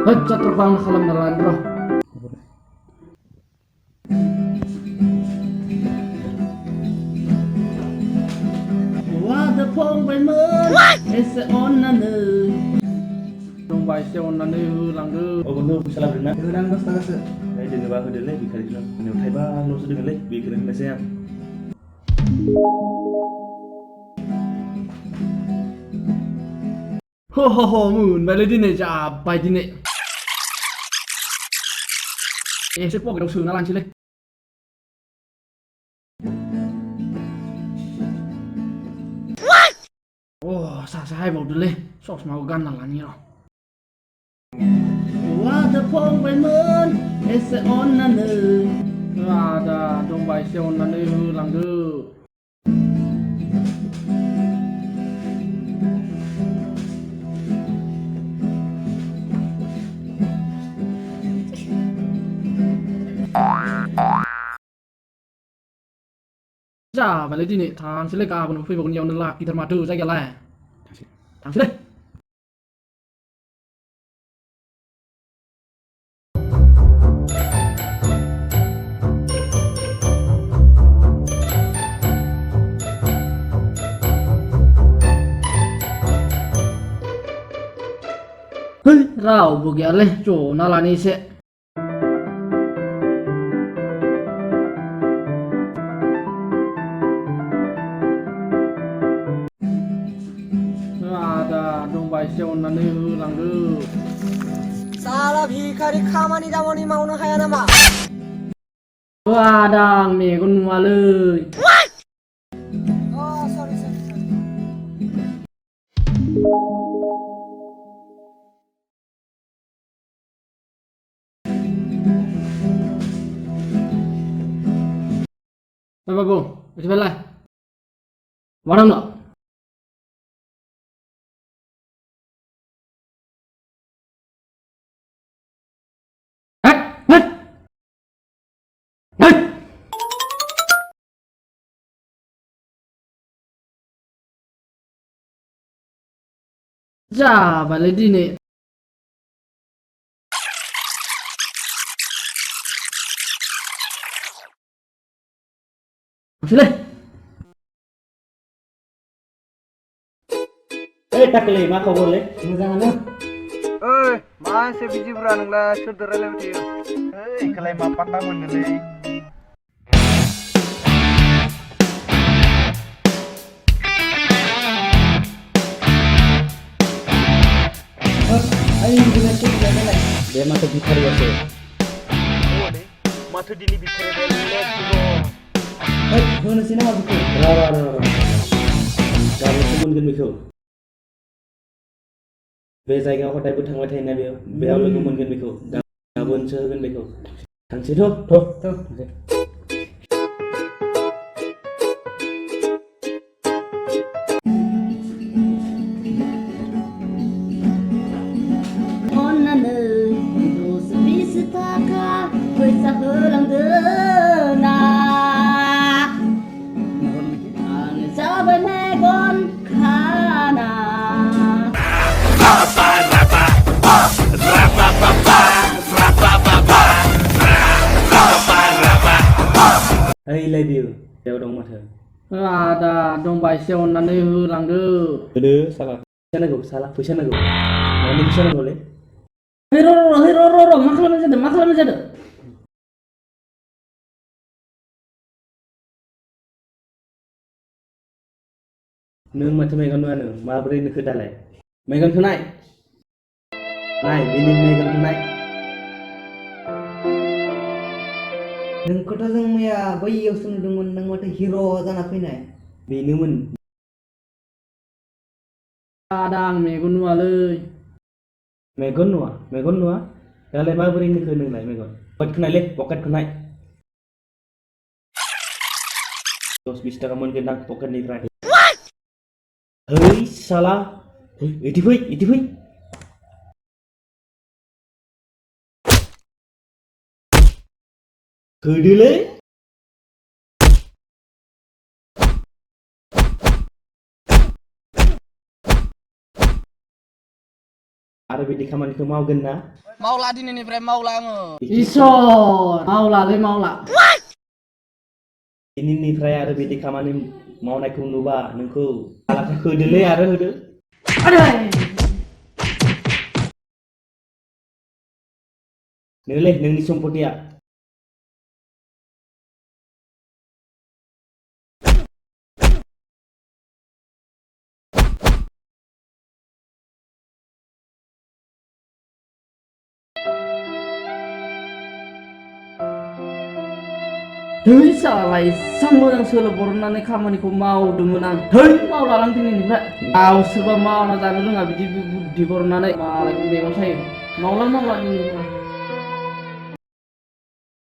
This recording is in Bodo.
Hajat terbang kalam naran bro. Water pong by moon, it's onnanwi. Dong by se onnanwi lang du. Oh bener salah benar. Udang bos tagas. Saya dengar bahasa dulu Bhikhari bilang, "Neu thai ba lo sudah dengar Bhikhari na xem." Ho ho ho moon by lady ne ja by dine. Sẽ pok đồng sừng nó lan chi lên. Oh, sa hai vào được lên. Sọc màu gan là nhiều. Water pong by moon, it's onnanwi. Ada dong by se onnanwi lang du. Dạ, và lấy đi nè, thằng sẽ lấy cả một phi một nhiều nữa là kỳ thật mà trừ ra cái này. Thằng sẽ lấy. Hây, rau buộc kia lên, chỗ nó là này sẽ. Ada dong by se onnanwi lang du. Salah Bhikhari खामानि दामानि मावनो हाया नामा? Ada megon malai. Oh, sorry. Babu, coba lah. Warang no. Ja, balik di nih. Sini. Takle ma khobor le. Mwjang anu. Oi, masih biji berang lah, saudara lewat dia. Kalai ma patna mon le. Ayo guna cek jalan lah. Dia mata Bhikhari ase. Oh deh, matu dini Bhikhari balik bro. Hei, guna sini mah buku. Ra. Kamu kumun kan bekhau. Be जायगायाव हदायबो थांबाय थायो ना बेयाव लोगो मोनगोन बेखौ गाबोनसो होगोन बेखौ थांसै थ' Onnanwi, dos visitaka, kuisa helang dena. Angin sabai megon kana. Hey lady, đeo đông mà thờ. Ada dong by se onnanwi lang du. Aduh, salah. Salah. Pusing aku. Nanti bisa boleh. Hero, makalam aja deh. Nung macam megan mana? Mabri nak kedalai. Megan kenai. Ini megan kenai. Neng kota jeng maya bai yosun dengan neng mata hero jana fina. Binumun. Adang megon malai. Megan nuah. Dalai mabri nak kenai megan. Pocket kenai le, pocket kenai. Terus bisa kamu kena pocket ni terakhir. Hei, salah. Itu hui. Kedile. आरो बिदि खामानिखौ मावगोन ना मावला दिनैनिफ्राय मावला आङो इसर मावलालै मावला दिनैनिफ्राय आरो बिदि खामानि मावनायखौ नुबा नोंखौ आलाखा होदोलै आरो होदो नोंलै नोंनि सम्पतिया धै सालाय एसां मोजां सोलो बरननानै खामानिखौ मावदोंमोन आं धै मावला आं दिनैनिफ्राय गावसोरबा मावना जानो रोङा बिदि बुद्धि बरननानै मालायखौ मेगन सायो मावला दिनैनिफ्राय